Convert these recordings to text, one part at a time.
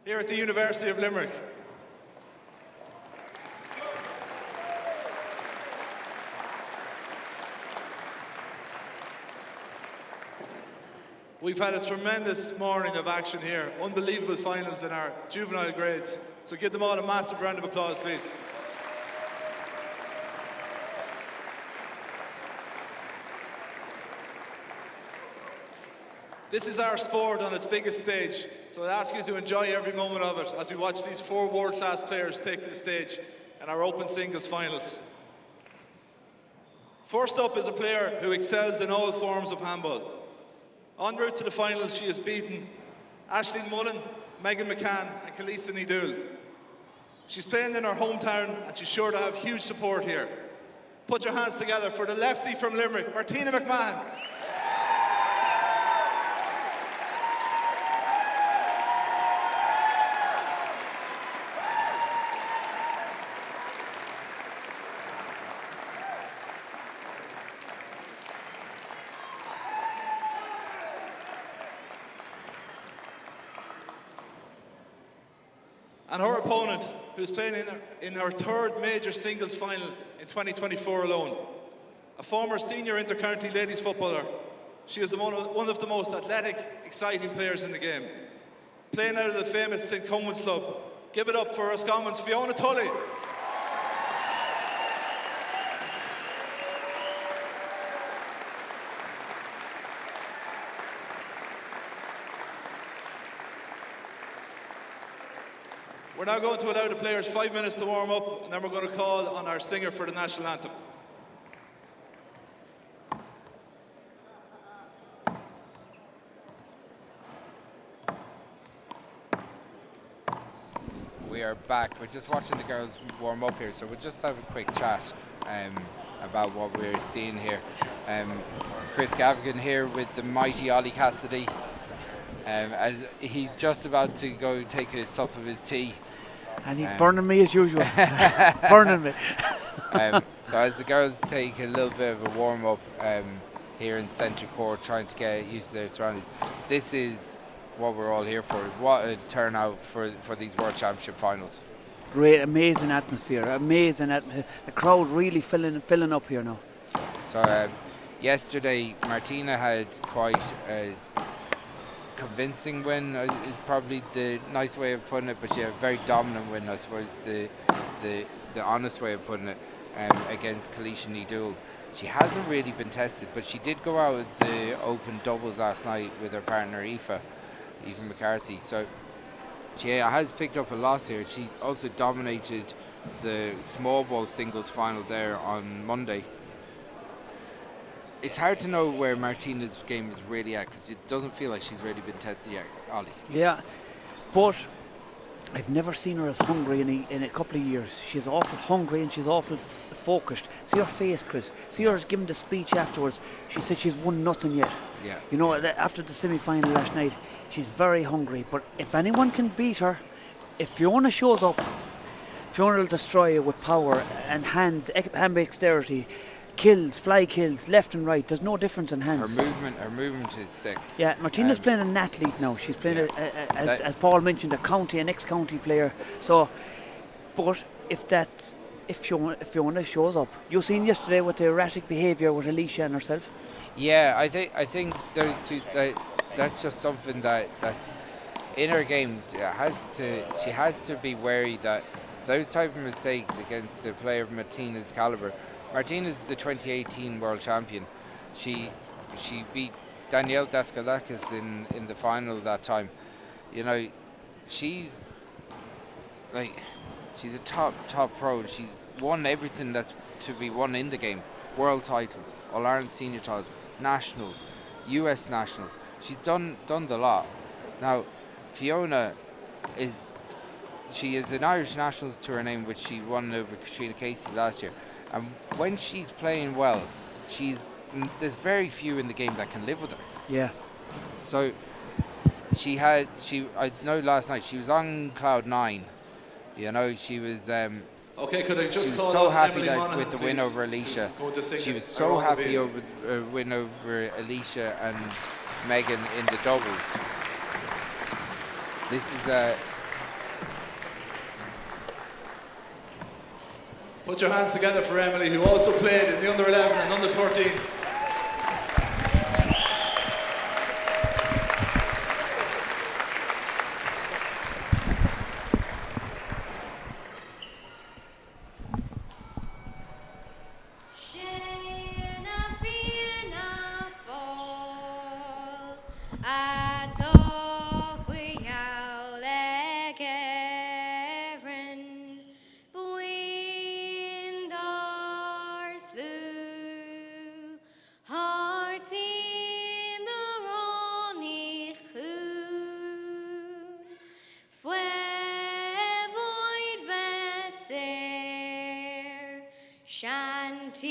here at the University of Limerick. We've had a tremendous morning of action here. Unbelievable finals in our juvenile grades. So give them all a massive round of applause, please. This is our sport on its biggest stage, so I ask you to enjoy every moment of it as we watch these 4 world-class players take to the stage in our open singles finals. First up is a player who excels in all forms of handball. En route to the finals, she has beaten Aisling Mullen, McMahon and Kalisa Nidul. She's playing in her hometown and she's sure to have huge support here. Put your hands together for the lefty from Limerick, Martina McMahon. And her opponent, who's playing in her 3rd major singles final in 2024 alone. A former senior intercounty ladies footballer, she is one of the most athletic, exciting players in the game. Playing out of the famous St. Coman's club. Give it up for Roscommon's Fiona Tully. We're now going to allow the players 5 minutes to warm up, and then we're going to call on our singer for the national anthem. We are back. We're just watching the girls warm up here, so we'll just have a quick chat about what we're seeing here. Chris Gavigan here with the mighty Ollie Cassidy. As he's just about to go take a sup of his tea. And he's burning me as usual. Burning me. So as the girls take a little bit of a warm-up here in Centre Court, trying to get used to their surroundings, this is what we're all here for. What a turnout for these World Championship finals. Great, amazing atmosphere, amazing. The crowd really filling up here now. So yesterday, Martina had quite a convincing win, is probably the nice way of putting it, but she had a very dominant win, I suppose, the honest way of putting it, against Kalisa Nidul. She hasn't really been tested, but she did go out with the open doubles last night with her partner Aoife McCarthy, so she has picked up a loss here. She also dominated the small ball singles final there on Monday. It's hard to know where Martina's game is really at, because it doesn't feel like she's really been tested yet, Ollie. Yeah, but I've never seen her as hungry in a couple of years. She's awful hungry and she's awful focused. See her face, Chris. See her giving the speech afterwards. She said she's won nothing yet. Yeah. You know, after the semi-final last night, she's very hungry. But if anyone can beat her, if Fiona shows up, Fiona will destroy her with power and hand dexterity. Kills, fly kills, left and right. There's no difference in hands. Her movement is sick. Yeah, Martina's playing an athlete now. She's playing, as Paul mentioned, an ex-county player. So, but if Fiona shows up, you seen yesterday with the erratic behaviour with Alicia and herself. Yeah, I think those two. That's just something that's in her game. She has to be wary that those type of mistakes against a player of Martina's calibre. Martina's the 2018 world champion. She beat Danielle Daskalakis in the final that time. You know, she's a top pro. She's won everything that's to be won in the game. World titles, All-Ireland senior titles, nationals, US nationals. She's done the lot. Now, Fiona is an Irish nationals to her name, which she won over Katrina Casey last year. And when she's playing well, there's very few in the game that can live with her. Yeah. So I know last night she was on cloud 9. You know, she was Okay, could I just she was call so on happy Emily that Monaghan, with the win please? over Alicia. She was I so wanna happy be- over win over Alicia and Megan in the doubles. This is Put your hands together for Emily, who also played in the under 11 and under 13.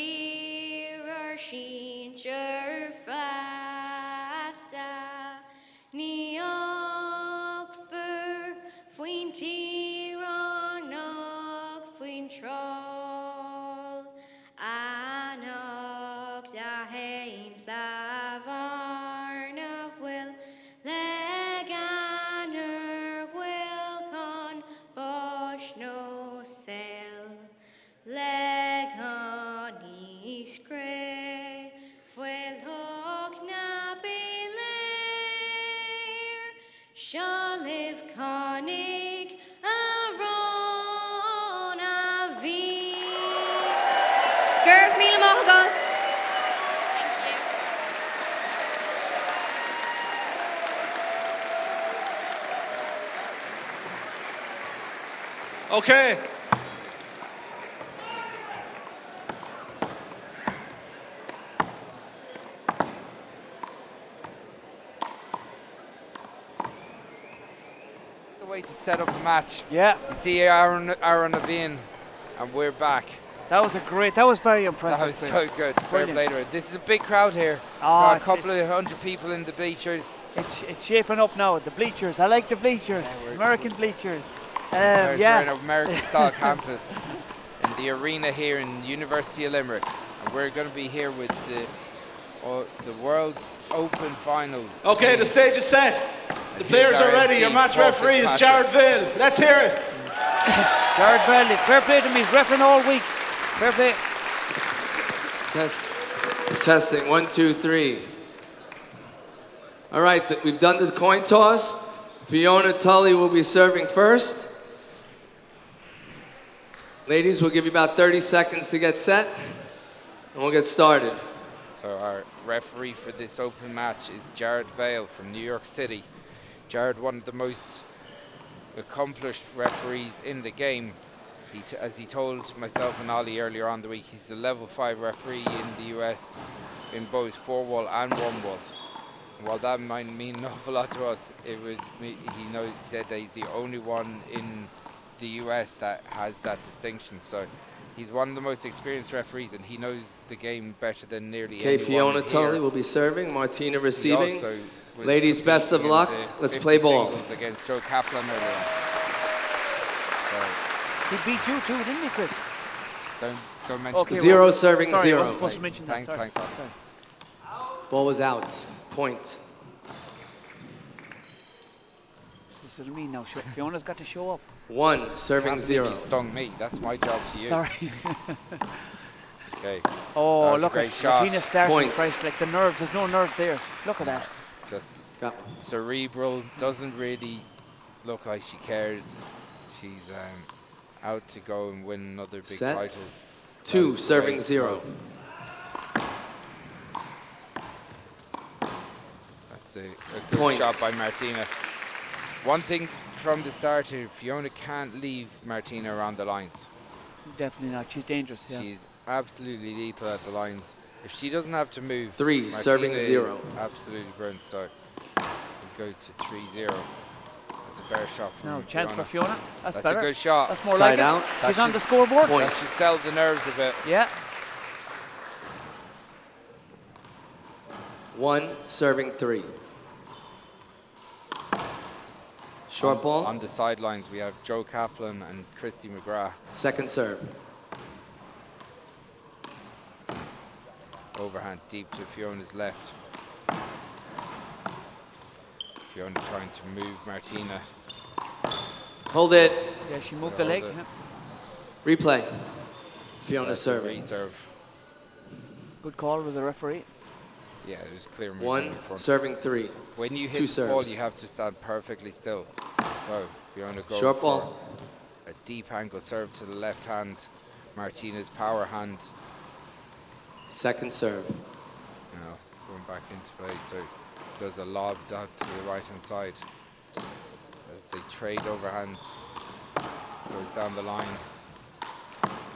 Shantir Shincher Fasta Niok Fur Fuin Tiranok Fuin Troll Anok Daheim Savarna Will Leganer Will Con Bosch No Sell Legon Iskre Fuel Hogna Belair Shaliv Konig Aron Avi Gerv Mil Mohgos. Okay. Way to set up a match. Yeah. You see Aaron Avine, and we're back. That was very impressive. That was Chris. so good. Fair Brilliant. play to it. This is a big crowd here. Oh, Got a couple of hundred people in the bleachers. It's shaping up now. The bleachers. I like the bleachers. Yeah, American bleachers. We're Yeah. in an American-style campus in the arena here in University of Limerick, and we're going to be here with the World's Open Final. Okay, the stage is set. The players are ready. Your match referee is Jared Vale. Let's hear it. Jared Vale. Fair play to him. He's refereeing all week. Fair play. Testing. 1, 2, 3. All right, we've done the coin toss. Fiona Tully will be serving first. Ladies, we'll give you about 30 seconds to get set, and we'll get started. So our referee for this open match is Jared Vale from New York City. Jared, one of the most accomplished referees in the game. As he told myself and Ollie earlier on the week, he's a level 5 referee in the US in both 4-wall and 1-wall. While that might mean an awful lot to us, he said that he's the only one in the US that has that distinction. So he's one of the most experienced referees, and he knows the game better than nearly anyone. Okay, Fiona here. Tully will be serving, Martina receiving. Also was Ladies, best of competing in luck. the Let's 50 play ball. singles against Joe Kaplan earlier. So He beat you too, didn't he, Chris? don't mention Okay, that. Zero serving, sorry, I zero. wasn't supposed to mention that. Thanks, Sorry. thanks, Ollie. Sorry. Ball was out. Point. This is me now. Fiona's got to show up. 1, serving Can't believe 0. he stung me. That's my job to you. Sorry. Okay. Oh, That was a look great at shot. Martina starting Point. fresh. Like the nerves. There's no nerves there. Look at that. Just Got one. cerebral. Doesn't really look like she cares. She's out to go and win another big Set. title. 2, That was serving great. 0. That's a good Point. shot by Martina. One thing from the start here, Fiona can't leave Martina around the lines. Definitely not. She's dangerous. Yeah. She's absolutely lethal at the lines. If she doesn't have to move, 3, Martina serving is 0. absolutely brilliant. So we go to 3-0. That's a better shot from No chance Fiona. for Fiona. That's That's better. a good shot. That's more Side like out. it. That She's on should- the scoreboard. Point. That should sell the nerves a bit. Yeah. 1, serving 3. Short ball. On the sidelines, we have Joe Kaplan and Christy McGrath. Second serve. Overhand deep to Fiona's left. Fiona trying to move Martina. Hold it. Yeah, she moved So the leg. hold it. Yeah. Replay. Fiona That's a serving. reserve. Good call with the referee. Yeah, it was clear movement 1, in front. serving 3. When you Two hit the ball, serves. you have to stand perfectly still. So Fiona goes Short for ball. a deep angle serve to the left hand. Martina's power hand, Second serve. going back into play. So does a lob down to the right hand side as they trade overhands. Goes down the line.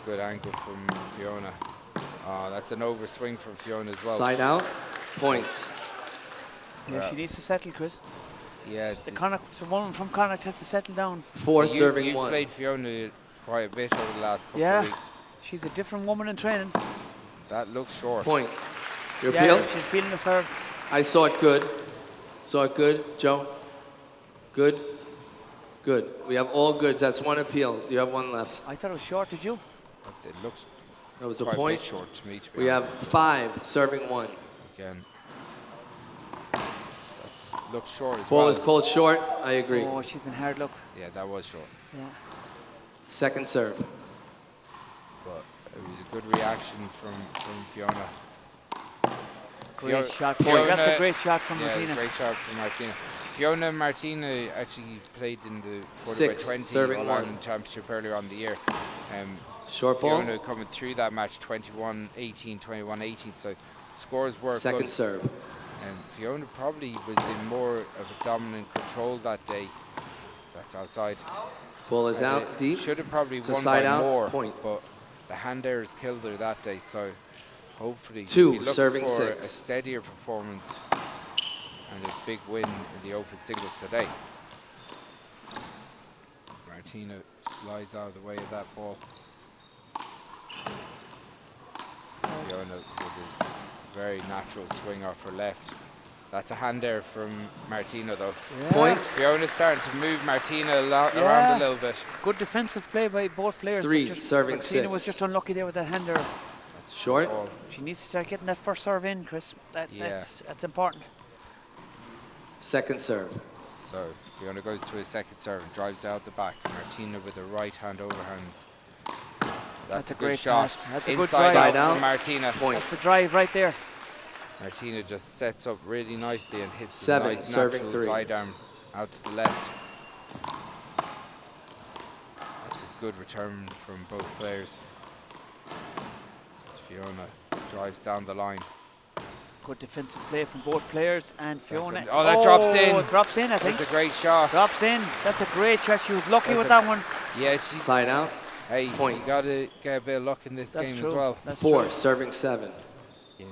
Good angle from Fiona. That's an overswing from Fiona as well. Side out. Point. Yeah, she needs to settle, Chris. Yeah, The woman from Connacht has to settle down. 4, so serving you've 1. played Fiona quite a bit over the last couple Yeah. of weeks. She's a different woman in training. That looks short. Point. Your Yeah, appeal? she's beating the serve. I saw it good. Saw it good. Joe? Good? Good. We have all goods. That's 1 appeal. You have 1 left. I thought it was short, did you? It looks That was a quite a point. bit short to me, to be We have honest. 5, serving 1. Again. Looks short as Ball well. is called short. I agree. Oh, she's in hard luck. Yeah, that was short. Yeah. Second serve. But it was a good reaction from Fiona. Great shot. Point. That's a great shot from Yeah, Martina. great shot from Martina. Fiona and Martina actually played in the 6, 40 by 20 serving All-Ireland 1. Championship earlier on the year. Short ball. Fiona coming through that match 21-18, 21-18, so the scores were Second good. serve. And Fiona probably was in more of a dominant control that day. That's outside. Ball is out deep. Should have probably It's a won side by out, more, point. but the hand errors killed her that day. So hopefully, 2, we'll be looking serving for 6. a steadier performance and a big win in the open singles today. Martina slides out of the way of that ball. Fiona with a very natural swing off her left. That's a hand there from Martina though. Yeah. Point. Fiona's starting to move Martina around Yeah. a little bit. Good defensive play by both players. 3, but just serving Martina 6. was just unlucky there with that hander. That's a Short. ball. She needs to start getting that first serve in, Chris. Yeah. That's important. Second serve. So Fiona goes to a second serve and drives out the back. Martina with a right hand overhand. That's a good great shot. pass. That's a good Inside drive. Side out out. from Martina. Point. That's the drive right there. Martina just sets up really nicely and hits 7, a nice serving natural 3. sidearm out to the left. That's a good return from both players. As Fiona drives down the line. Good defensive play from both players and Fiona. Oh, that drops in. It drops in, I think. That's a great shot. Drops in. That's a great shot. She was lucky That's with a- that one. Yeah, she, Side out. hey, Point. you got to get a bit of luck in this That's game true. as well. That's 4, true. serving 7. Yeah,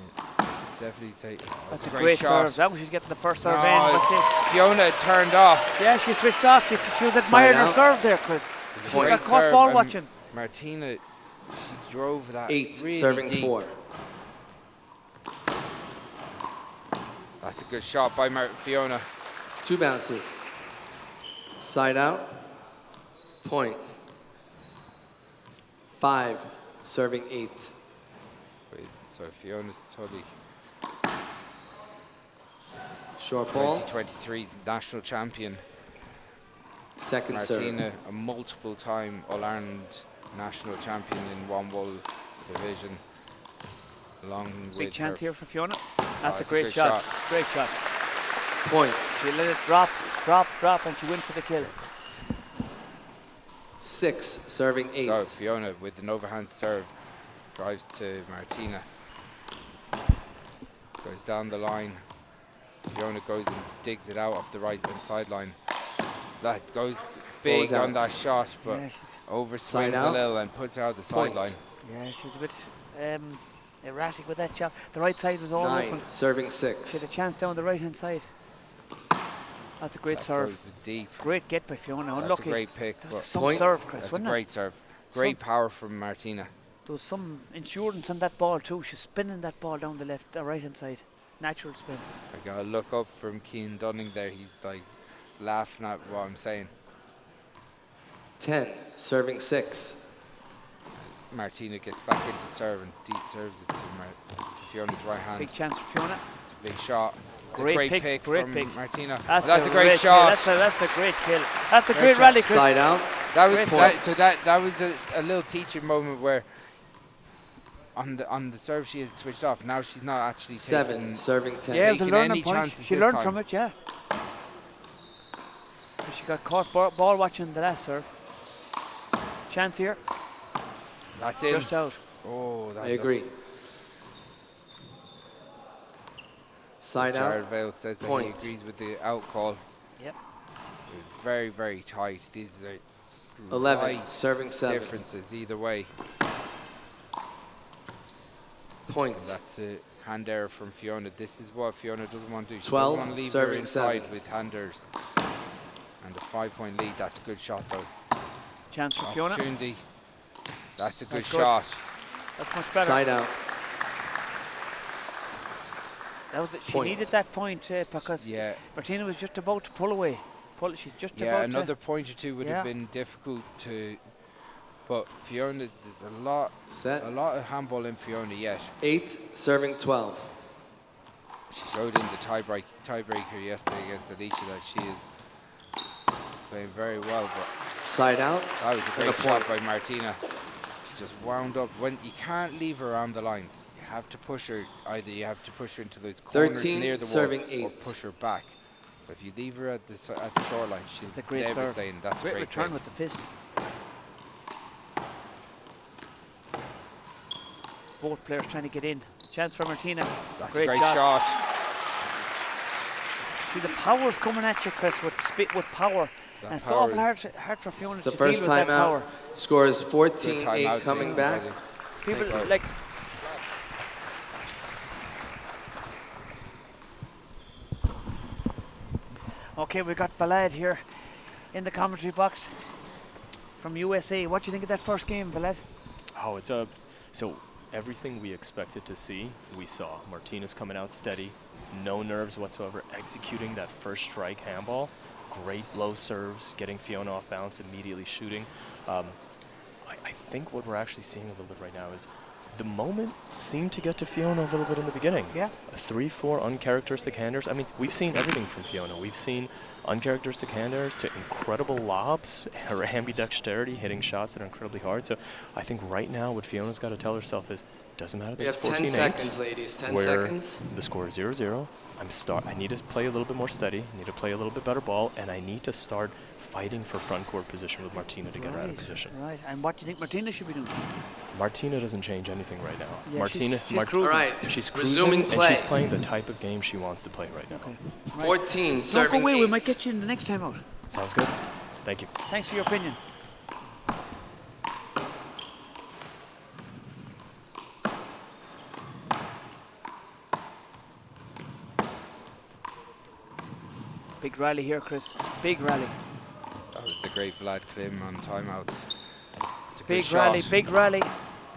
definitely take. That's a great shot. serve. That was she's getting the first serve No, in. That's it. Fiona turned off. Yeah, she switched off. She was admiring her out. serve there, Chris. It was a She great got caught serve, ball and watching. Martina, she drove that 8, really serving deep. 4. That's a good shot by Fiona. 2 bounces. Side out. Point. 5, serving 8. So Fiona's Tully, Short ball. 2023's national champion. Second serve. Martina, a multiple-time All-Ireland national champion in Wallball division. Along Big with chance her here for Fiona. That's a it's a great good shot. shot. Great shot. Point. She let it drop, and she went for the kill. 6, serving 8. So Fiona with an overhand serve drives to Martina. Goes down the line. Fiona goes and digs it out off the right hand sideline. That goes big Goes out. on that shot, but Yeah, she's, overswings a out. little and puts it out the Point. sideline. yeah, she was a bit erratic with that shot. The right side was all 9, open. serving She 6. had a chance down the right hand side. That's a great That serve. goes deep. Great get by Fiona. That's Unlucky. a great pick. That was but some Point. serve, Chris, that's a wasn't it? great serve. Great power from Martina. There was some insurance on that ball too. She's spinning that ball down the right hand side. Natural spin. I got a look up from Cian Dunning there. He's like laughing at what I'm saying. 10, serving 6. As Martina gets back into serve and deep serves it to Fiona's right hand. Big chance for Fiona. It's a big shot. It's Great a great pick, pick, great from pick. Martina. That's a great shot. Kill. That's a great kill. That's a Great great shot. rally, Chris. Side out. That was Great that, so that was a little teaching moment where on the serve she had switched off. Now she's not actually 7, taking serving 10. Yeah, it was a taking learning any point. chances She this learned time. from it, yeah. But she got caught ball watching the last serve. Chance here, That's in. just out. Oh, that I agree. looks- Side Jared out. Vale says that Point. he agrees with the out call. Yep. It was very, very tight. These are 11, slight serving 7. differences either way. Point. That's a hand error from Fiona. This is what Fiona doesn't want to do. She 12, doesn't want to leave her serving inside 7. with handers. And a 5-point lead. That's a good shot though. Chance for Fiona. Opportunity. That's a good That's good. shot. That's much better. Side out. That was it. She Point. needed that point because Yeah. Martina was just about to pull away. She's just Yeah, about another to. point or two would Yeah. have been difficult to. But Fiona, there's a lot Set. of handball in Fiona yet. 8, serving 12. She showed in the tiebreaker yesterday against Alicia that she is playing very well. But Side out. that was a And great a shot point. by Martina. She just wound up. When you can't leave her around the lines, you have to push her. Either you have to push her into those corners 13, near the serving wall, or 8. push her back. But if you leave her at the short line, she's It's a great serve. devastating. That's a Great great return take. with the fist. Both players trying to get in. Chance for Martina. That's great a great shot. See, the power's coming at you, Chris, with power. That And it's power awful is- hard for Fiona It's to the deal first with that time power. out. Score is Good 14-8 timeout coming taken back. already. People Thank God. like. Okay, we got Valad here in the commentary box from USA. What do you think of that first game, Valad? Oh, it's a so everything we expected to see, we saw. Martina's coming out steady, no nerves whatsoever, executing that first strike handball. Great low serves, getting Fiona off balance, immediately shooting. I think what we're actually seeing a little bit right now is the moment seemed to get to Fiona a little bit in the beginning. Yeah. 3-4 uncharacteristic handers. I mean, we've seen everything from Fiona. We've seen uncharacteristic handers to incredible lobs, her ambidexterity, hitting shots that are incredibly hard. So I think right now what Fiona's got to tell herself is, doesn't matter that We it's have 10 14-8, seconds, ladies. 10 where seconds. the score is 0-0. I need to play a little bit more steady. I need to play a little bit better ball, and I need to start fighting for front court position with Martina to get her out of position. Right. And what do you think Martina should be doing? Martina doesn't change anything right now. Yeah, Martina, she's cruising. All right. she's Resuming cruising, play. and she's playing the type of game she wants to play right now. Okay. Right. 14, Don't go serving away. 8. We might get you in the next time out. Sounds good. Thank you. Thanks for your opinion. Big rally here, Chris. Big rally. That was the great Vlad Klim on timeouts. It's a good Big shot. rally. Big rally.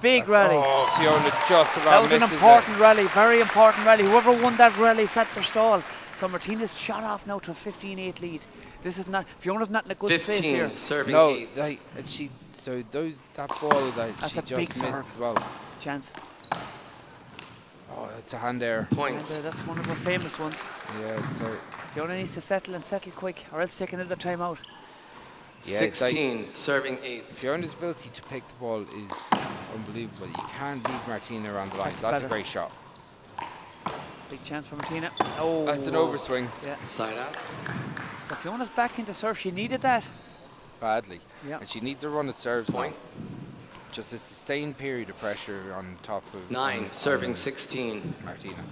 Big That's- rally. Oh, Fiona just about That was an misses important rally, very important rally. Whoever won that rally sat their stall. So Martina's shot off now to a 15-8 lead. This is not Fiona's not in a good place here. 15, serving No, 8. and that ball that That's she a big just missed serve. as well. Chance. Oh, it's a hand error. Point. And, that's one of her famous ones. Yeah, it's a, Fiona needs to settle quick, or else take another time out. Yeah, it's like- 16, serving 8. Fiona's ability to pick the ball is unbelievable. You can't leave Martina around the line. That's That's better. a great shot. Big chance for Martina. Oh, That's an overswing Yeah. Side out. So Fiona's back into serve. She needed that. badly. Yeah. And she needs a run of serves now. Point. Just a sustained period of pressure on top of 9, on serving 16. Martina.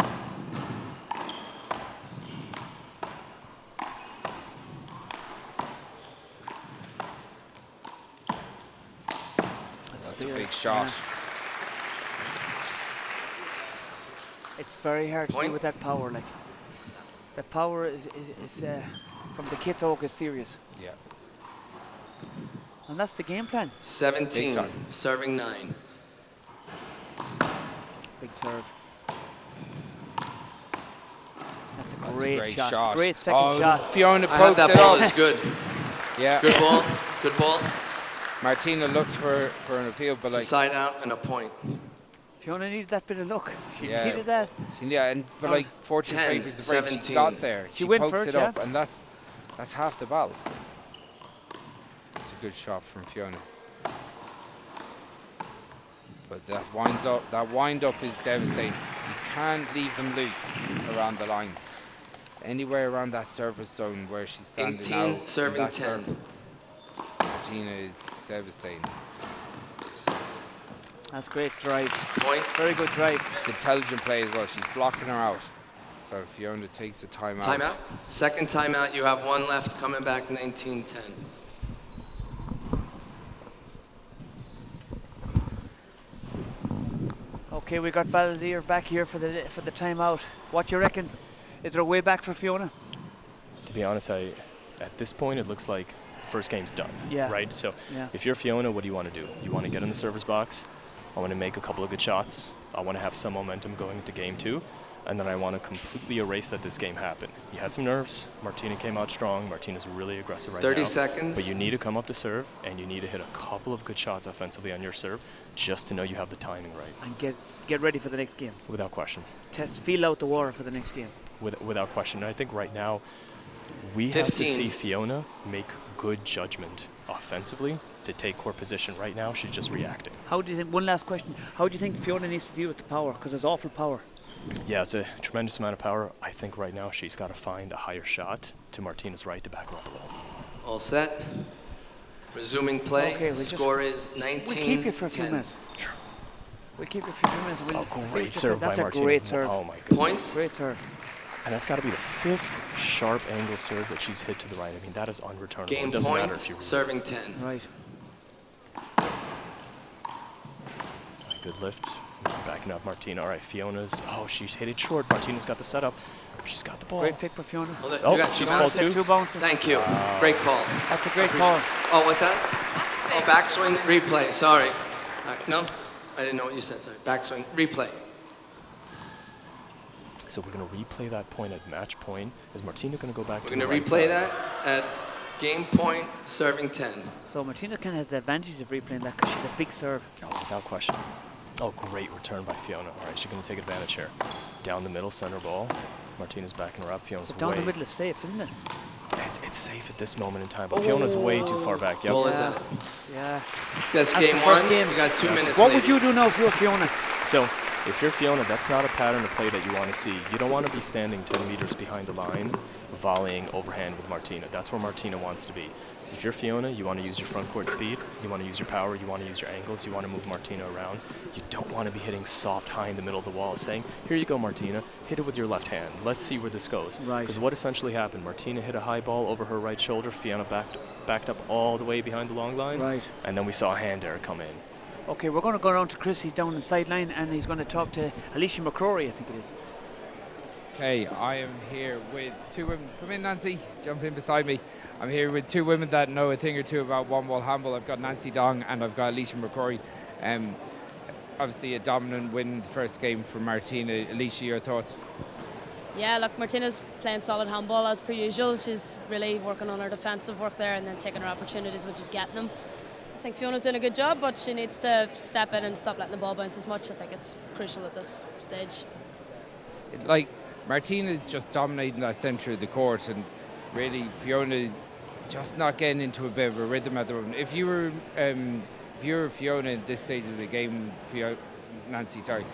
That's a big shot. Yeah. It's very hard to Point. deal with that power. Like the power is from the kit talk is serious, Yeah. and that's the game plan. 17, Big shot. serving 9. Big serve. That's a That's great, a great shot. Great second oh, shot. Fiona I have pokes that it ball. up. It's good. Yeah. Good ball. Good ball. Martina looks for an appeal, but It's a like side out and a point. Fiona needed that bit of luck. She Yeah. needed that. but That like was 14 10, favours the break. She 17. got there. She went pokes for it, it yeah. up, and that's half the battle. It's a good shot from Fiona. But that wind up is devastating. You can't leave them loose around the lines. Anywhere around that service zone where she's standing 18, now. serving that 10. circle, Martina is devastating. That's great drive. Point. Very good drive. It's intelligent play as well. She's blocking her out. So Fiona takes a timeout. Timeout. Second timeout. You have one left. Coming back 19-10. Okay, we got Valadier back here for the timeout. What do you reckon? Is there a way back for Fiona? To be honest, at this point, it looks like first game's done. Yeah. Right? So Yeah. if you're Fiona, what do you want to do? You want to get in the service box. I want to make a couple of good shots. I want to have some momentum going into game 2. And then I want to completely erase that this game happened. You had some nerves. Martina came out strong. Martina's really aggressive right now. 30 seconds. But you need to come up to serve, and you need to hit a couple of good shots offensively on your serve just to know you have the timing right. And get ready for the next game. Without question. Feel out the water for the next game. Without question. And I think right now we 15. have to see Fiona make good judgment offensively to take court position. Right now, she's just reacting. How do you think? One last question. How do you think Fiona needs to deal with the power? Because there's awful power. Yeah, it's a tremendous amount of power. I think right now she's got to find a higher shot to Martina's right to back her up a little. All set. Resuming play. Okay, Score is 19-10. We'll keep you for a few minutes. Sure. We'll keep you for a few minutes. We'll Oh, see great what serve by That's Martina. a great serve. Oh, my goodness. Point. Great serve. And that's got to be the 5th sharp angle serve that she's hit to the right. I mean, that is unreturnable. Game It doesn't matter point. if you Serving 10. Right. Good lift. Backing up Martina. All right, Fiona's. Oh, she's hit it short. Martina's got the setup. She's got the ball. Great pick for Fiona. Well, Oh, you got she's two called bounces. 2. 2 bounces. Thank you. Great call. That's a great call. Oh, what's that? Oh, backswing replay. Sorry. No, I didn't know what you said. Sorry. Backswing replay. So we're going to replay that point at match point. Is Martina going to go back We're to going the to right replay side? that at game point, serving 10. So Martina kind of has the advantage of replaying that because she's a big serve. Oh, without question. Oh, great return by Fiona. All right, she's going to take advantage here. Down the middle, center ball. Martina's backing her up. Fiona's So down way. the middle is safe, isn't it? It's safe at this moment in time, but Fiona's way too far back. Yep. What was Yeah. that? Yeah. That's That's game the first one. game. We got 2 minutes. What would you ladies. do now if you were Fiona? So if you're Fiona, that's not a pattern of play that you want to see. You don't want to be standing 10 meters behind the line, volleying overhand with Martina. That's where Martina wants to be. If you're Fiona, you want to use your front court speed, you want to use your power, you want to use your angles, you want to move Martina around. You don't want to be hitting soft high in the middle of the wall saying, here you go, Martina, hit it with your left hand. Let's see where this goes. Right. Because what essentially happened, Martina hit a high ball over her right shoulder, Fiona backed up all the way behind the long line, Right. and then we saw a hand error come in. Okay, we're going to go around to Chris. He's down the sideline and he's going to talk to Alicia McCrory, I think it is. Okay, I am here with 2 women. Come in, Nancy. Jump in beside me. I'm here with 2 women that know a thing or two about Wallball handball. I've got Nancy Dong and I've got Alicia McCrory. Obviously, a dominant win in the first game for Martina. Alicia, your thoughts? Yeah, look, Martina's playing solid handball as per usual. She's really working on her defensive work there and then taking her opportunities when she's getting them. I think Fiona's doing a good job, but she needs to step in and stop letting the ball bounce as much. I think it's crucial at this stage. Like, Martina is just dominating that centre of the court, and really Fiona just not getting into a bit of a rhythm at the moment. If you were Fiona at this stage of the game, Nancy, sorry,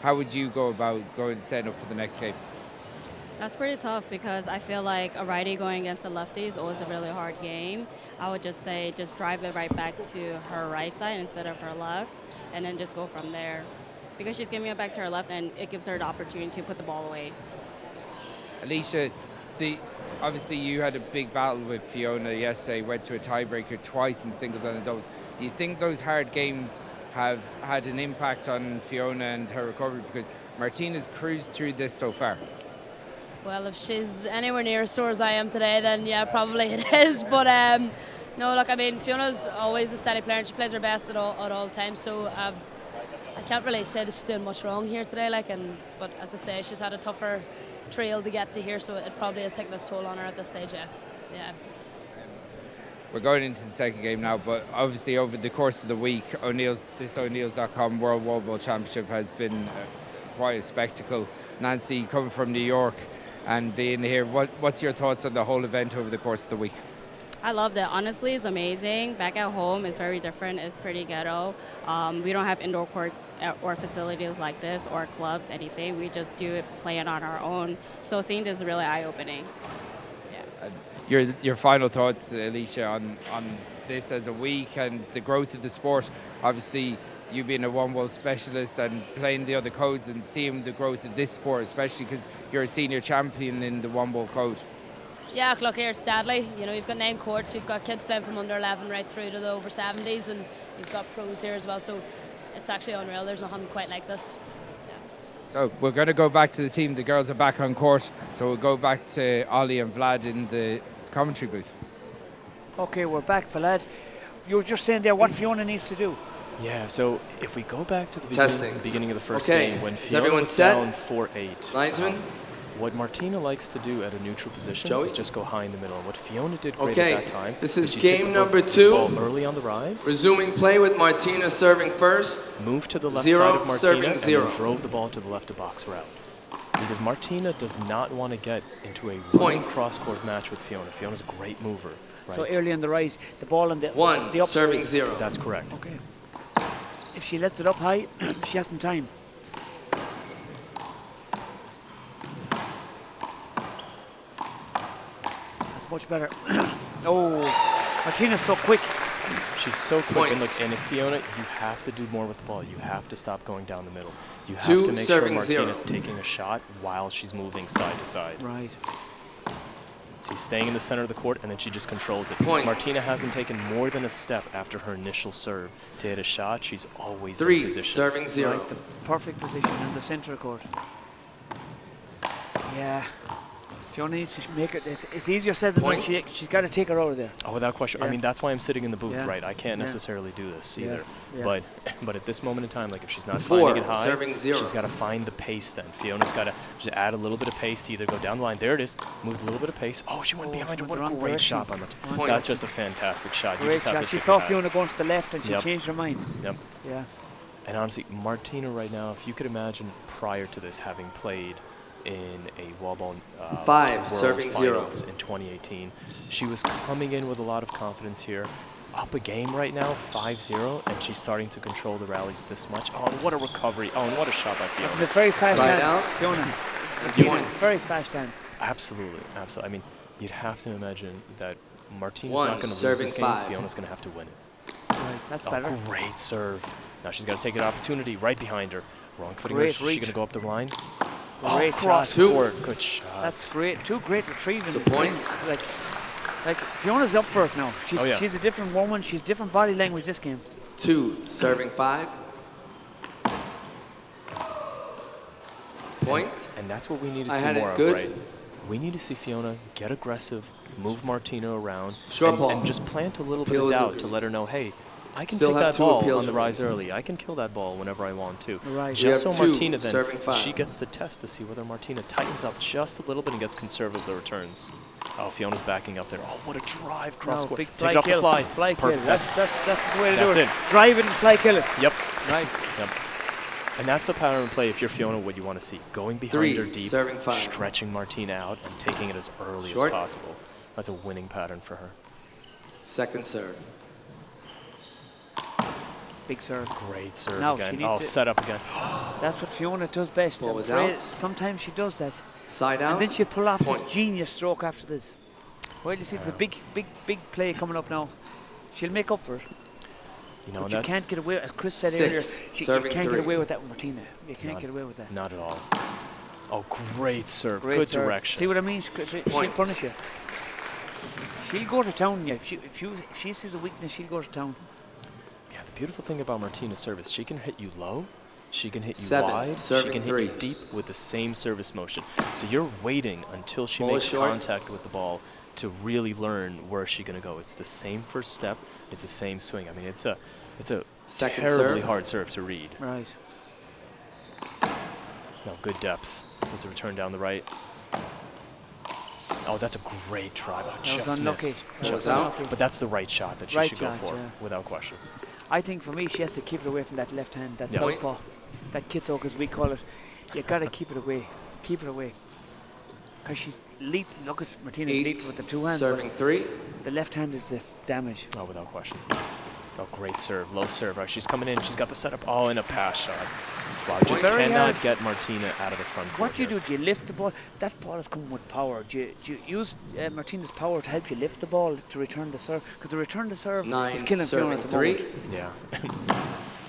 how would you go about going setting up for the next game? That's pretty tough because I feel like a righty going against a lefty is always a really hard game. I would just say just drive it right back to her right side instead of her left, and then just go from there. Because she's giving it back to her left, and it gives her the opportunity to put the ball away. Alicia, obviously you had a big battle with Fiona yesterday, went to a tiebreaker twice in singles and in doubles. Do you think those hard games have had an impact on Fiona and her recovery? Because Martina's cruised through this so far. Well, if she's anywhere near as sore as I am today, then yeah, probably it is. But no, look, I mean, Fiona's always a steady player and she plays her best at all times. So I can't really say that she's doing much wrong here today. But as I say, she's had a tougher trail to get to here, so it probably has taken its toll on her at this stage. Yeah. We're going into the second game now, but obviously over the course of the week, this O'Neill's.com World Wallball Championship has been quite a spectacle. Nancy, coming from New York and being here, what's your thoughts on the whole event over the course of the week? I loved it. Honestly, it's amazing. Back at home, it's very different. It's pretty ghetto. We don't have indoor courts or facilities like this or clubs, anything. We just do it, play it on our own. So seeing this is really eye-opening. Yeah. Your final thoughts, Alicia, on this as a week and the growth of the sport. Obviously, you being a Wallball specialist and playing the other codes and seeing the growth of this sport, especially because you're a senior champion in the Wallball code. Yeah, look here, Stadley. You know, you've got 9 courts. You've got kids playing from under 11 right through to the over 70s, and you've got pros here as well. So it's actually unreal. There's nothing quite like this. So we're going to go back to the team. The girls are back on court. So we'll go back to Ollie and Vlad in the commentary booth. Okay, we're back, Vlad. You were just saying there what Fiona needs to do. Yeah, so if we go back to the beginning of the first Okay, game, when is Fiona everyone was set? down 4-8, Linesman? what Martina likes to do at a neutral position Joey? is just go high in the middle. And what Fiona did great Okay, at that time this is she took game the number ball 2. early on the rise, Resuming play with Martina serving first. moved to the left 0, side of Martina, serving and 0. then drove the ball to the left of box route. Because Martina does not want to get into a Point. running cross-court match with Fiona. Fiona's a great mover. Right? So early on the rise, the ball on the 1, the up serving 0. That's correct. Okay. If she lets it up high, she hasn't time. That's much better. Oh, Martina's so quick. She's so quick, Point. and look, and if Fiona, you have to do more with the ball. You have to stop going down the middle. You have 2, to make sure serving 0. Martina's taking a shot while she's moving side to side. Right. So she's staying in the center of the court, and then she just controls it. Point. Martina hasn't taken more than a step after her initial serve to hit a shot. She's always in 3, position. serving 0. Right, the perfect position in the centre court. Yeah. Fiona needs to make it. It's easier said than done. Point. She's got to take her out of there. Oh, without question. I Yeah. mean, that's why I'm sitting in the booth, Yeah. right? I can't Yeah. necessarily do this Yeah. either. Yeah. But at this moment in time, like if she's not 4, finding it high, serving 0. she's got to find the pace then. Fiona's got to just add a little bit of pace to either go down the line. There it is. Moved a little bit of pace. Oh, she went behind her. went What the a wrong great direction. shot by Martina. Point. That's just a fantastic shot. You Great just have shot. to She tip saw it back. Fiona going to the left and she Yep. changed her mind. Yep. Yeah. And honestly, Martina right now, if you could imagine prior to this having played in a Wallball 5, World serving 0. Finals in 2018, she was coming in with a lot of confidence here. Up a game right now, 5-0, and she's starting to control the rallies this much. Oh, and what a recovery. Oh, and what a shot by Fiona. With very fast Side hands, out. Fiona. And point. Very fast hands. Absolutely, absolutely. I mean, you'd have to imagine that Martina's 1, not going to lose serving this game. 5. Fiona's going to have to win it. Right, that's Oh, better. great serve. Now she's got to take an opportunity right behind her. Wrong footing her. Great Is she reach. going to go up the line? Great cross shot. 2. court. Good shot. That's great. 2 great retrieving. It's a point. Like Fiona's up for it now. She's, Oh, yeah. she's a different woman. She's different body language this game. 2, serving 5. Point. And that's what we need to I see had it more of, good. right? We need to see Fiona get aggressive, move Martina around, Short and, ball. and just plant a little bit Appeal of is doubt a- to let her know, hey, I can Still take have that 2 ball appeals on the remaining. rise early. I can kill that ball whenever I want to. Right. Just We so have 2, Martina then, serving 5. she gets the test to see whether Martina tightens up just a little bit and gets conservative with the returns. Oh, Fiona's backing up there. Oh, what a drive cross No, court. big Take fly it off kill. the fly. Fly kill. Perfect. That's the way to do That's it. it. Drive it and fly kill it. Yep. Right. Yep. And that's the pattern of play if you're Fiona, what you want to see. Going behind 3, her deep, serving 5. stretching Martina out, and taking it as early Short. as possible. That's a winning pattern for her. Second serve. Big serve. Great serve Now she again. needs Oh, to- set up again. That's what Fiona does best. Ball I'm was afraid out. sometimes she does that. Side out. And then she'll pull off Point. this genius stroke after this. Well, you see, there's a big play coming up now. She'll make up for it. You know, But you that's can't get away, as Chris said 6, earlier, you serving can't 3. get away with that with Martina. You can't Not- get away with that. not at all. Oh, great serve. Great Good serve. direction. See what I mean? She'll Point. punish you. She'll go to town. Yeah. If she sees a weakness, she'll go to town. Yeah, the beautiful thing about Martina's service, she can hit you low, she can hit you 7, wide, she serving can 3. hit you deep with the same service motion. So you're waiting until she Ball makes is short. contact with the ball to really learn where she's going to go. It's the same first step, it's the same swing. I mean, it's a Second terribly serve. hard serve to read. Right. No, good depth. There's a return down the right. Oh, that's a great try. Oh, was just unlucky. missed. That was Just out. missed. But that's the right shot that she Right should go shot, for, yeah. without question. I think for me, she has to keep it away from that left hand, that Yeah. Point. southpaw, that kid talk as we call it. You got to keep it away. Keep it away. Because she's lethal. Look at Martina's 8, lethal with the two hands. serving 3. The left hand is the damage. Oh, without question. Oh, great serve, low serve. Right, she's coming in. She's got the setup. Oh, in a pass shot. Wow, just very cannot hard. get Martina out of the front court. What do you here. do? Do you lift the ball? That ball is coming with power. Do you use Martina's power to help you lift the ball to return the serve? Because the return the serve 9, is killing Fiona serving at the 3. moment. Yeah.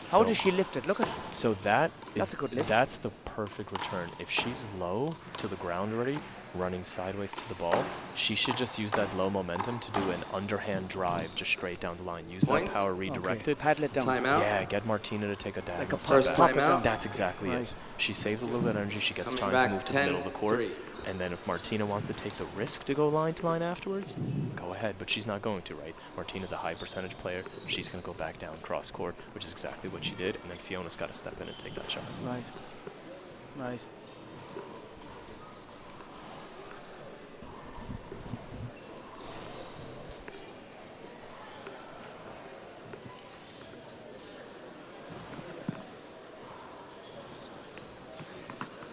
How So- does she lift it? Look at. So That's a good lift. That's the perfect return. If she's low to the ground already, running sideways to the ball, she should just use that low momentum to do an underhand drive just straight down the line. Use Point. that power redirected. Paddle it down. Timeout. Yeah, get Martina to take a diagonal Like a step First back. pop it timeout. down. That's exactly Right. it. She saves a little bit of energy. She gets Coming time to back, move to the middle of the court. 10-3. And then if Martina wants to take the risk to go line to line afterwards, go ahead. But she's not going to, right? Martina's a high percentage player. She's going to go back down cross court, which is exactly what she did. And then Fiona's got to step in and take that shot. Right. Right.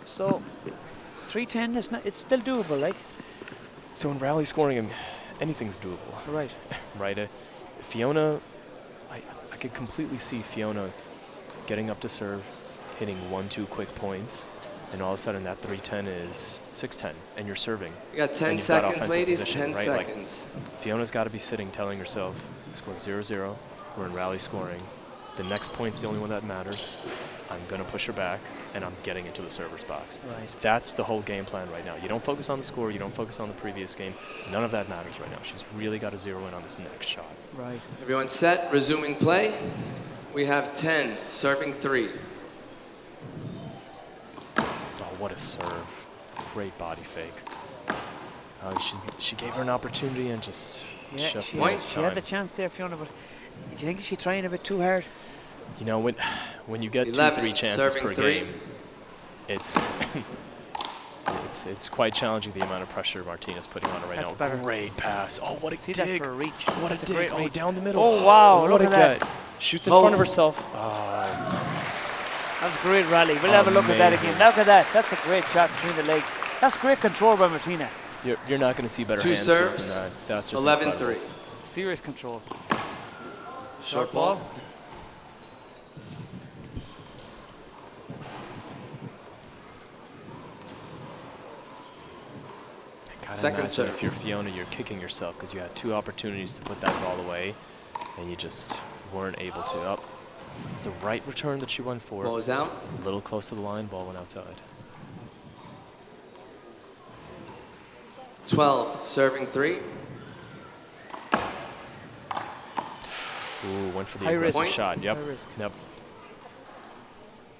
So, 310 is not. It's still doable, like. So in rally scoring, anything's doable. Right. Right? Fiona, I could completely see Fiona getting up to serve, hitting 1-2 quick points, and all of a sudden that 310 is 610, and you're serving. You got 10 And you've got seconds, offensive ladies. position, 10 right? Like, seconds. Fiona's got to be sitting telling herself, scored 0-0, we're in rally scoring. The next point's the only one that matters. I'm going to push her back, and I'm getting into the server's box. Right. That's the whole game plan right now. You don't focus on the score. You don't focus on the previous game. None of that matters right now. She's really got to zero in on this next shot. Right. Everyone set, resuming play. We have 10, serving 3. Oh, what a serve. Great body fake. She gave her an opportunity and just Yeah, just she, Point. missed she time. had the chance there, Fiona, but do you think she's trying a bit too hard? You know, when you get 11, 2-3 chances serving per 3. game, it's it's quite challenging the amount of pressure Martina's putting on her right That's now. better. Great pass. Oh, what a See dig. that for a reach. What That's a a dig. great Oh, reach. down the middle. Oh, wow, What look a at that. gut. Shoots in Hold. front of herself. Oh, That was a great rally. We'll have a look at that Amazing. again. Look at that. That's a great shot between the legs. That's great control by Martina. you're not going to see better 2 hand skills serves, than that. That's just 11-3. incredible. Serious control. Short ball. Gotta Second imagine serve. if you're Fiona, you're kicking yourself because you had 2 opportunities to put that ball away, and you just weren't able to. Up. It's the right return that she went for. Ball is out. A little close to the line, ball went outside. 12, serving 3. Ooh, went for the High risk. aggressive Point. shot. Yep. High risk. Yep.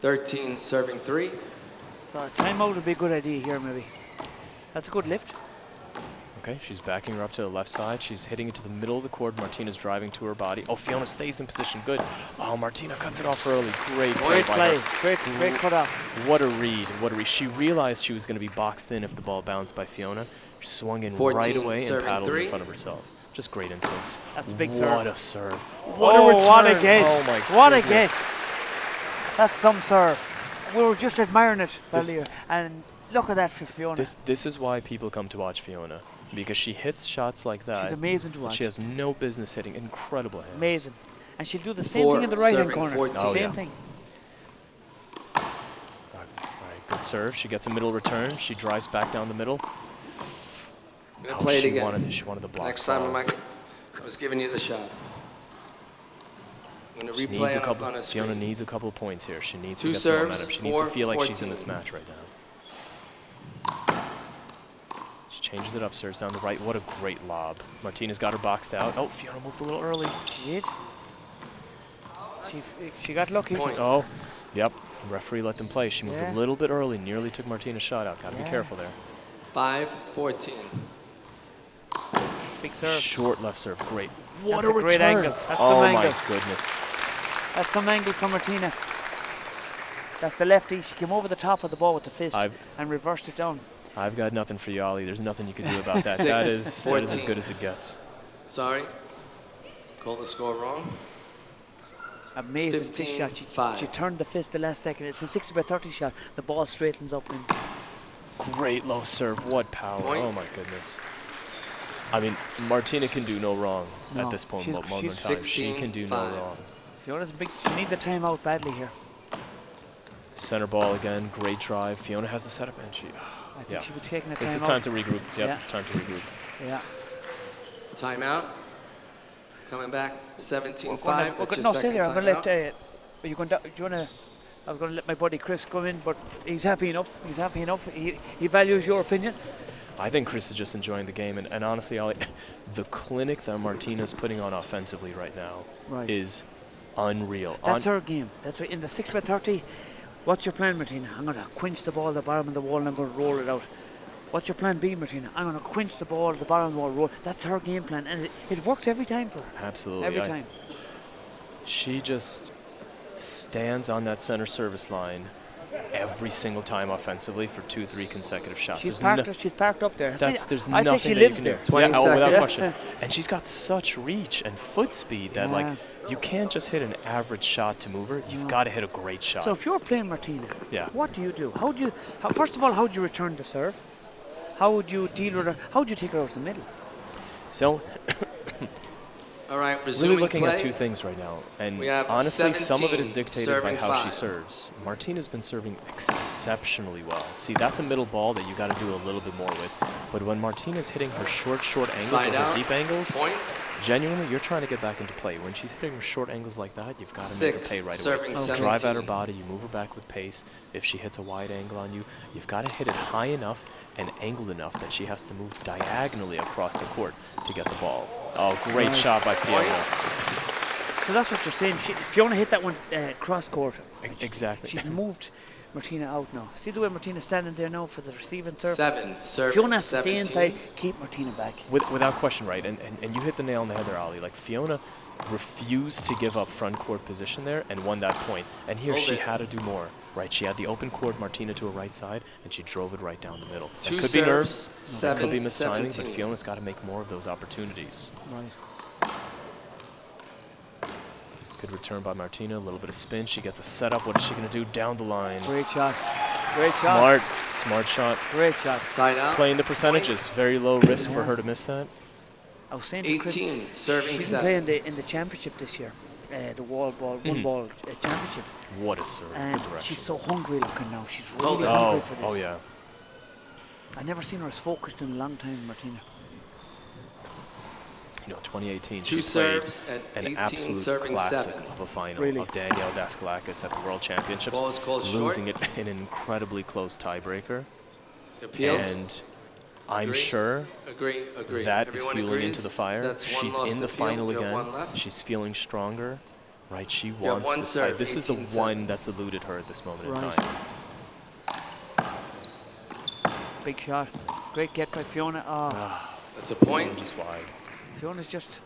13, serving 3. So a timeout would be a good idea here, maybe. That's a good lift. Okay, she's backing her up to the left side. She's hitting it to the middle of the court. Martina's driving to her body. Oh, Fiona stays in position. Good. Oh, Martina cuts it off early. Great play Great by play. her. Great cut off. What a read. What a read. She realized she was going to be boxed in if the ball bounced by Fiona. She swung in 14, right away and serving paddled 3. in front of herself. Just great instincts. That's a big What serve. a serve. What a return. What a get. Oh, my What a goodness. get. That's some serve. We were just admiring it This- earlier. And look at that for Fiona. This is why people come to watch Fiona. Because she hits shots like that. She's amazing to and watch. She has no business hitting. Incredible hands. Amazing. And she'll do the same 4, thing in the right hand serving corner. 14. Oh, Same yeah. thing. All right, good serve. She gets a middle return. She drives back down the middle. I'm going to play it she again. wanted the block. Next time, ball. I was giving you the shot. I'm going She to needs replay a couple. on a Fiona screen. needs a couple of points here. She needs 2 to get some serves, momentum. She needs to 4, feel like she's in 14. this match right now. She changes it upstairs down the right. What a great lob. Martina's got her boxed out. Oh, Fiona moved a little early. She did. She got lucky. Point. Oh, yep. Referee let them play. She moved Yeah. a little bit early. Nearly took Martina's shot out. Got to be Yeah. careful there. 5-14. Big serve. Short left serve. Great. What That's a a return. great angle. That's oh, some my angle. goodness. That's some angle from Martina. That's the lefty. She came over the top of the ball with the fist and reversed it down. I've got nothing for you, Ollie. There's nothing you can do about that. 6, that is as 14. good as it gets. Sorry. Called the score wrong. Amazing fist 15, shot. 5. She turned the fist the last second. It's a 60 by 30 shot. The ball straightens up. And Great low serve. What power. Point. Oh, my goodness. I mean, Martina can do no wrong No, at this point. she's- Moment in she's time. She can do no 16-5. wrong. Fiona's big. She needs a timeout badly here. Center ball again. Great drive. Fiona has the setup, and she. I think Yeah. she'll be taking a timeout. This is time to regroup. Yep, Yeah. it's time to regroup. Yeah. Timeout. Coming back, 17-5. We're That's gonna, your no, stay second there. I'm going to timeout. let. Are you going to? Do you want to? I was going to let my buddy Chris come in, but he's happy enough. He's happy enough. He values your opinion. I think Chris is just enjoying the game, and honestly, Ollie, the clinic that Martina's putting on offensively right now Right. is unreal. That's her game. That's her, in the 6x30. What's your plan, Martina? I'm going to quinch the ball at the bottom of the wall and I'm going to roll it out. What's your plan B, Martina? I'm going to quinch the ball at the bottom of the wall, roll. That's her game plan, and it works every time for her. Absolutely. Every time. She just stands on that center service line every single time offensively for 2-3 consecutive shots. She's There's parked up there. there's I'd nothing say she that you lives can there. do. 20 Yeah, oh, without seconds. question. And she's got such reach and foot speed that, like, you can't just hit an average shot to move her. You've got to hit a great shot. So if you're playing Martina, Yeah. what do you do? First of all, how do you return the serve? How would you deal with her? How would you take her out the middle? So, All right, resuming really looking play. at two things right now, and We have honestly, some of it is 17 dictated by serving how she 5. serves. Martina's been serving exceptionally well. See, that's a middle ball that you got to do a little bit more with. But when Martina's hitting her short angles Side or out. her deep angles, Point. genuinely, you're trying to get back into play. When she's hitting her short angles like that, you've got to make her 6, pay right serving away. Drive at her 17. body, you move her back with pace. If she hits a wide angle on you, you've got to hit it high enough and angled enough that she has to move diagonally across the court to get the ball. Oh, great shot by Fiona. So that's what you're saying. Fiona hit that one cross court. Exactly. She's moved Martina out now. See the way Martina's standing there now for the receiving serve? 7, serving Fiona has to 17. stay inside, keep Martina back. Without question, right? And you hit the nail on the head there, Ali. Like, Fiona refused to give up front court position there and won that point. And here Hold she it. had to do more, right? She had the open court, Martina to her right side, and she drove it right down the middle. That 2 could be nerves, serves, that could be 7, mistiming, but 17. Fiona's got to make more of those opportunities. Right. Good return by Martina, a little bit of spin. She gets a setup. What is she going to do down the line? Great shot. Great shot. Smart shot. Great shot. Side out. Playing the percentages. Very low risk for her to miss that. I was saying to Chris, 18, serving she's 7. playing in the championship this year, the Wallball, one ball championship. What a serve. And Good direction. she's so hungry looking now. She's Hold really it. hungry for this. Oh, yeah. I've never seen her as focused in a long time, Martina. You know, 2018, 2 she played serves at an 18, absolute serving classic 7. of a final Really? of Danielle Daskalakis at the World Championships, Ball is called short. losing it in an incredibly close tiebreaker. Appeals. And I'm Agree? sure Agree. that is Everyone fueling agrees? into the fire. That's one She's lost in the appeal. final We have again. one left. She's feeling stronger, right? She have wants one this serve, tie. This is the 18-7. one that's eluded her at this moment in Right. time. Big shot. Great get by Fiona. That's a point. Just wide. Fiona's just,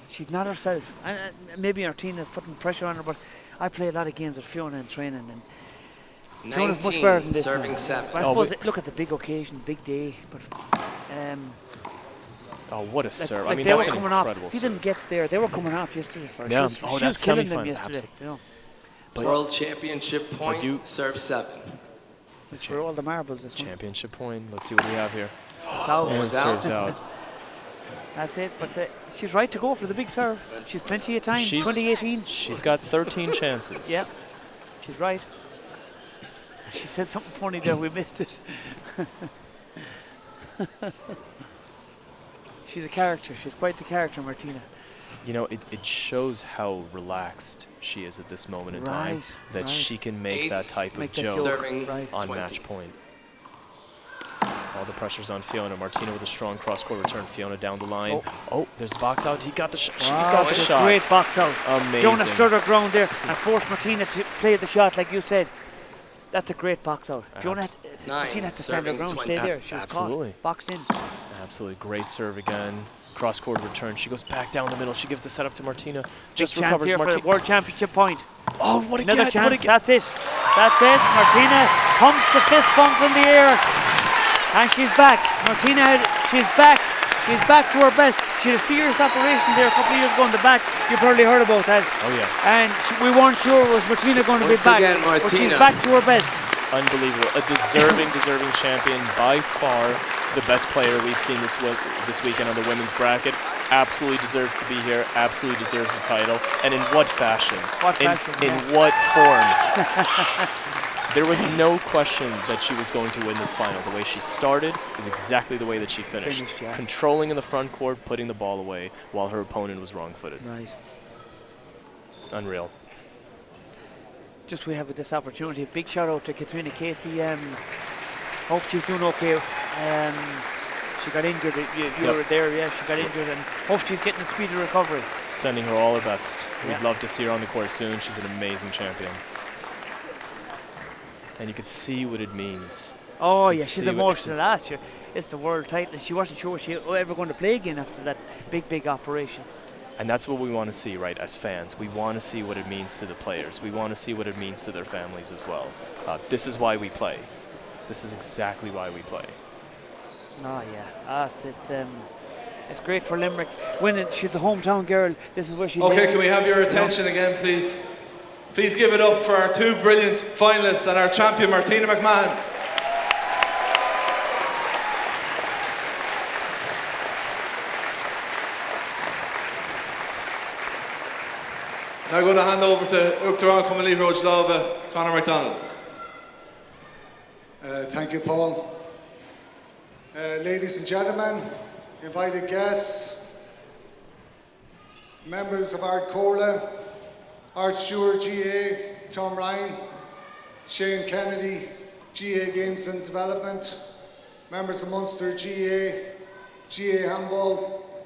she's not herself. And maybe Martina's putting pressure on her, but I play a lot of games with Fiona in training, and Fiona's much better than 19, this. serving now. 7. But I suppose, look at the big occasion, big day, but Oh, what a serve. like I mean, they were that's an coming off. incredible See serve. them gets there, they were coming off yesterday first. Yeah. She Oh, was that's killing them semifinal, yesterday. You know. World Championship point, you- serve 7. It's for all the marbles this one. Championship point. Let's see what we have here. It's out. And One's out. serves out. That's it. But she's right to go for the big serve. She's plenty of time. She's- 2018. She's got 13 chances. Yeah, she's right. She said something funny there. We missed it. She's a character. She's quite the character, Martina. You know, it shows how relaxed she is at this moment in time, Right, that right. she can make 8, that type Make of that joke joke. serving Right. on 20. match point. All the pressure's on Fiona. Martina with a strong cross-court return. Fiona down the line. Oh, there's box out. He got the shot. She got the That's a shot. great box out. Amazing. Fiona stood her ground there and forced Martina to play the shot, like you said. That's a great box out. Martina had to stand her serving ground, 20. stay there. She was Absolutely. caught, boxed in. Absolutely great serve again. Cross-court return. She goes back down the middle. She gives the setup to Martina. Just Big chance recovers. here for the Martina. World Championship point. Oh, what a Another get! chance. What a get! That's it. That's it. Martina pumps the fist bump in the air, and she's back. Martina, she's back. She's back to her best. She had a serious operation there a couple of years ago in the back. You probably heard about that. Oh yeah. And we weren't sure was Martina going to be Once back, again, but she's Martina. back to her best. Unbelievable. A deserving champion. By far the best player we've seen this weekend on the women's bracket. Absolutely deserves to be here. Absolutely deserves the title. And in what fashion? In what form? There was no question that she was going to win this final. The way she started is exactly the way that she finished. Yeah. Controlling in the front court, putting the ball away while her opponent was wrong-footed. Right. Unreal. Just we have this opportunity. Big shout out to Katrina Casey. Hope she's doing okay. She got injured. You were there, yeah. She got injured, and hope she's getting a speedy recovery. Sending her all her best. We'd love to see her on the court soon. She's an amazing champion. And you could see what it means. Oh, yeah, she's emotional last year. It's the world title. She wasn't sure she was ever going to play again after that big operation. And that's what we want to see, right, as fans. We want to see what it means to the players. We want to see what it means to their families as well. This is why we play. This is exactly why we play. Oh, yeah. It's great for Limerick. Winning, she's a hometown girl. This is where she lives. Okay, can we have your attention again, please? Please give it up for our two brilliant finalists and our champion, Martina McMahon. Now I'm going to hand over to Uachtaráin Cumann Lova, Conor McDonald. Thank you, Paul. Ladies and gentlemen, invited guests, members of Ard Corla, Art Stewart, GA, Tom Ryan, Shane Kennedy, GA Games and Development, members of Munster GA, GA Handball,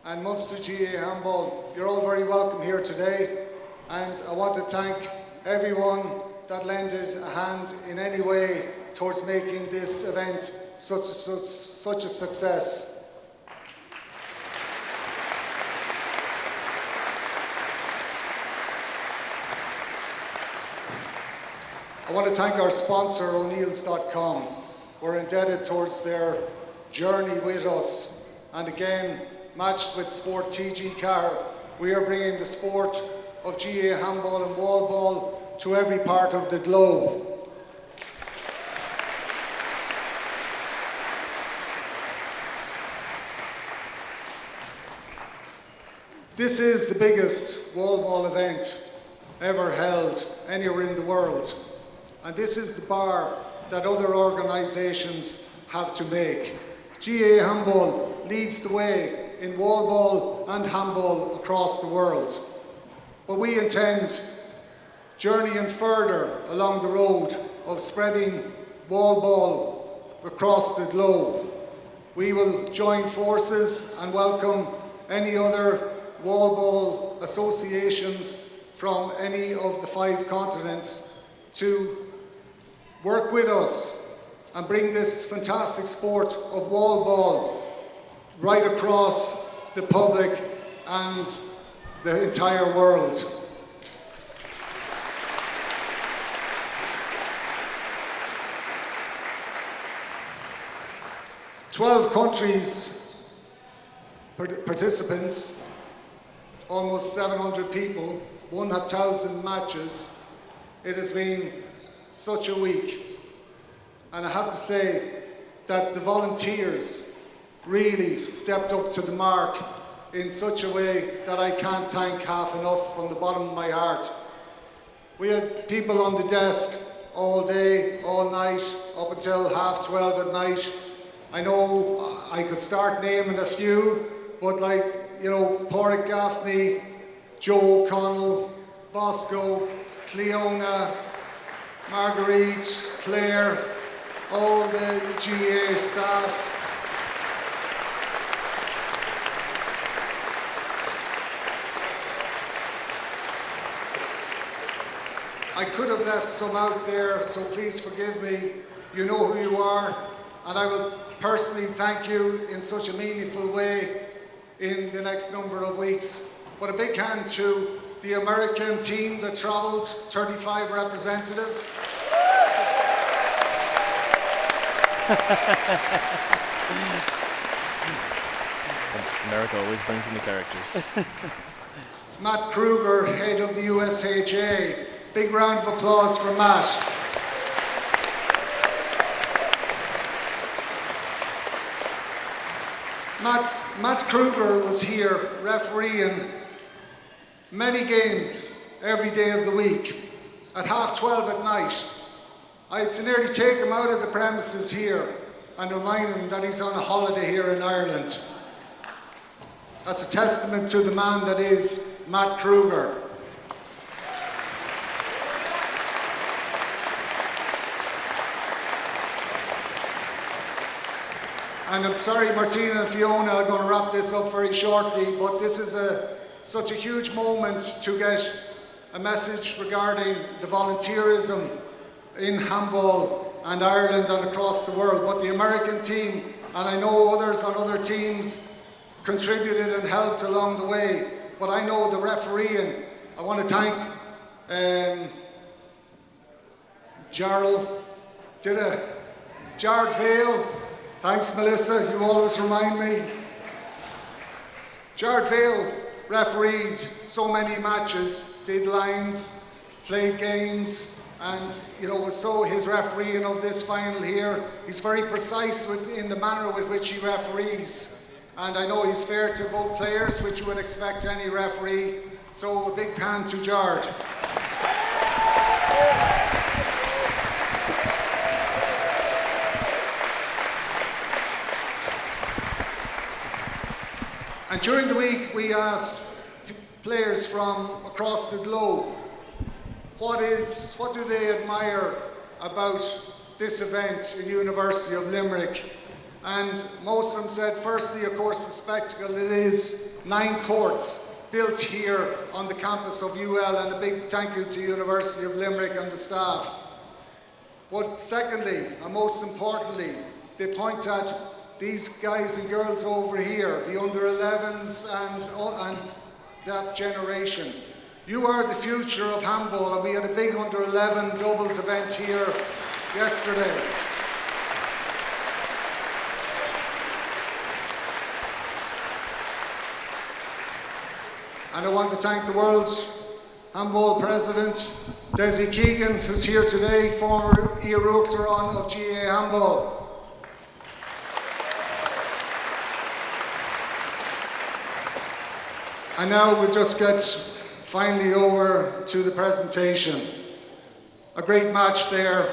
and Munster GA Handball. You're all very welcome here today, and I want to thank everyone that lended a hand in any way towards making this event such a success. I want to thank our sponsor, O'Neills.com. We're indebted towards their journey with us. And again, matched with Sport TG Car, we are bringing the sport of GA handball and wallball to every part of the globe. This is the biggest wallball event ever held anywhere in the world. And this is the bar that other organisations have to make. GA Handball leads the way in wallball and handball across the world. But we intend journeying further along the road of spreading wallball across the globe. We will join forces and welcome any other wallball associations from any of the 5 continents to work with us and bring this fantastic sport of wallball right across the public and the entire world. "12 countries, participants, almost 700 people, 1,000 matches. It has been such a week, and I have to say that the volunteers really stepped up to the mark in such a way that I can't thank half enough from the bottom of my heart. We had people on the desk all day, all night, up until 12:30 at night. I know I could start naming a few, but like, you know, Pádraig Gaffney, Joe O'Connell, Bosco, Cleona, Marguerite, Claire, all the GA staff. I could have left some out there, so please forgive me. You know who you are, and I will personally thank you in such a meaningful way in the next number of weeks. But a big hand to the American team that travelled, 35 representatives. America always brings in the characters. Matt Kruger, head of the USHA. Big round of applause for Matt. Matt Kruger was here refereeing many games every day of the week at 12:30 at night. I had to nearly take him out of the premises here and remind him that he's on a holiday here in Ireland. That's a testament to the man that is Matt Kruger. And I'm sorry, Martina and Fiona, I'm going to wrap this up very shortly, but this is such a huge moment to get a message regarding the volunteerism in handball and Ireland and across the world. But the American team, and I know others on other teams, contributed and helped along the way. But I know the refereeing. I want to thank Jared Vale. Thanks, Melissa, you always remind me. Jared Vale refereed so many matches, did lines, played games, and his refereeing of this final here, he's very precise in the manner with which he referees. And I know he's fair to both players, which you would expect any referee. So a big hand to Jared. And during the week, we asked players from across the globe, what do they admire about this event in University of Limerick? And most of them said, firstly, of course, the spectacle. It is 9 courts built here on the campus of UL, and a big thank you to University of Limerick and the staff. But secondly, and most importantly, they point at these guys and girls over here, the under-11s and that generation. You are the future of handball, and we had a big under-11 doubles event here yesterday. And I want to thank the World's Handball President, Desi Keegan, who's here today, former Iarúchtaráin of GA Handball. And now we'll just get finally over to the presentation. A great match there,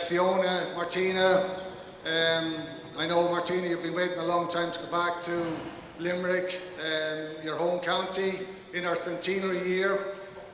Fiona, Martina. I know, Martina, you've been waiting a long time to go back to Limerick, your home county, in our centenary year.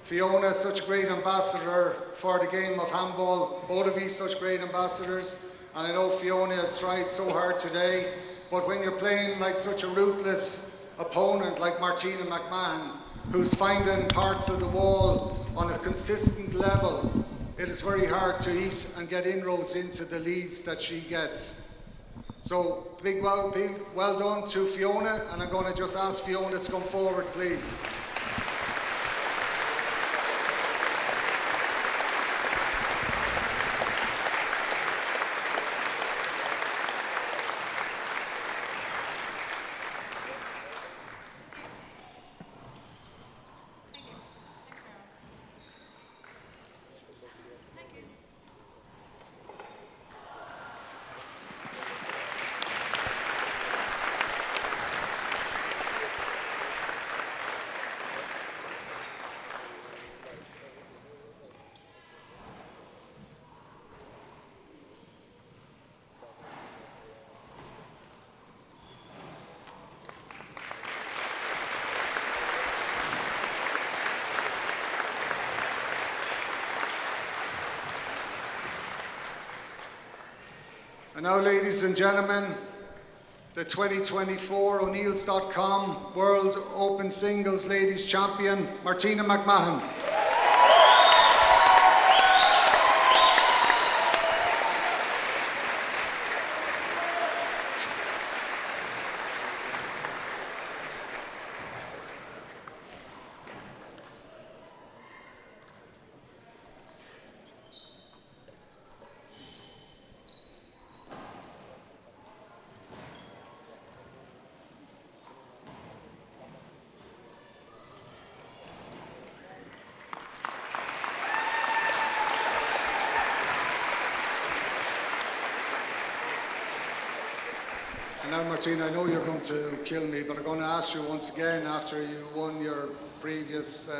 Fiona, such a great ambassador for the game of handball. Both of you such great ambassadors. And I know Fiona has tried so hard today, but when you're playing like such a ruthless opponent like Martina McMahon, who's finding parts of the wall on a consistent level, it is very hard to eat and get inroads into the leads that she gets. So big well done to Fiona, and I'm going to just ask Fiona to come forward, please. And now, ladies and gentlemen, the 2024 O'Neills.com World Open Singles Ladies Champion, Martina McMahon. Now, Martina, I know you're going to kill me, but I'm going to ask you once again, after you won your previous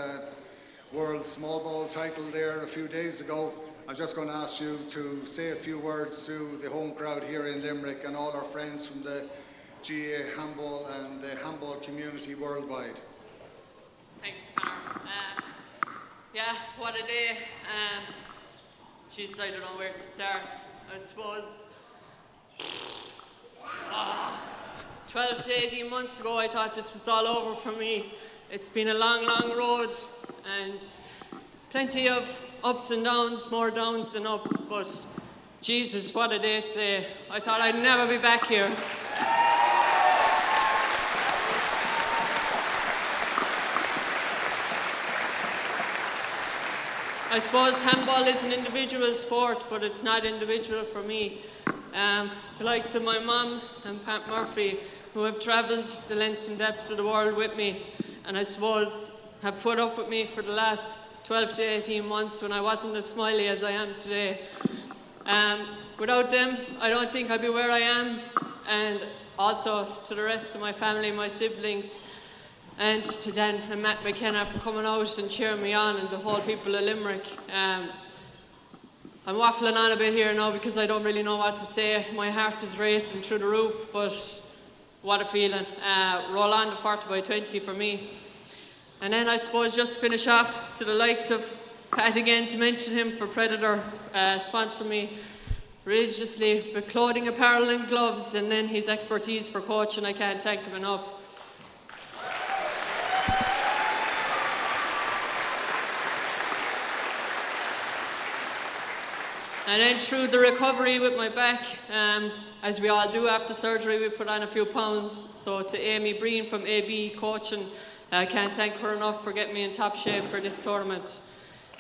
World Small Ball title there a few days ago, I'm just going to ask you to say a few words to the home crowd here in Limerick and all our friends from the GA handball and the handball community worldwide. Thanks, Connor. Yeah, what a day. Jeez, I don't know where to start. I suppose 12 to 18 months ago I thought this was all over for me. It's been a long, long road and plenty of ups and downs, more downs than ups, but Jesus, what a day today. I thought I'd never be back here. I suppose handball is an individual sport, but it's not individual for me. The likes of my mum and Pat Murphy, who have travelled the lengths and depths of the world with me, and I suppose have put up with me for the last 12 to 18 months when I wasn't as smiley as I am today. Without them, I don't think I'd be where I am, and also to the rest of my family, my siblings, and to Dan and Matt McKenna for coming out and cheering me on, and the whole people of Limerick. I'm waffling on a bit here now because I don't really know what to say. My heart is racing through the roof, but what a feeling. Roll on to 40 by 20 for me. And then I suppose just finish off to the likes of Pat again, to mention him for Predator, sponsor me religiously with clothing, apparel and gloves, and then his expertise for coaching. I can't thank him enough. And then through the recovery with my back, as we all do after surgery, we put on a few pounds. So to Amy Breen from AB Coaching, I can't thank her enough for getting me in top shape for this tournament.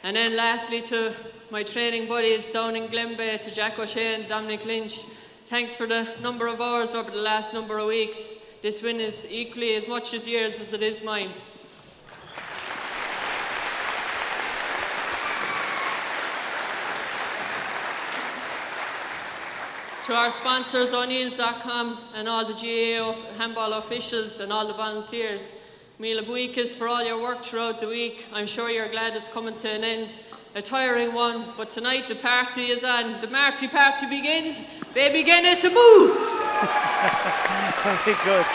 And then lastly to my training buddies down in Glenbeigh, to Jack O'Shea and Dominic Lynch, thanks for the number of hours over the last number of weeks. This win is equally as much as yours as it is mine. To our sponsors, O'Neills.com, and all the GAA handball officials and all the volunteers, Mila Buikas for all your work throughout the week. I'm sure you're glad it's coming to an end. A tiring one, but tonight the party is on. The Marty party begins. Baby, again, it's a boo! Very good.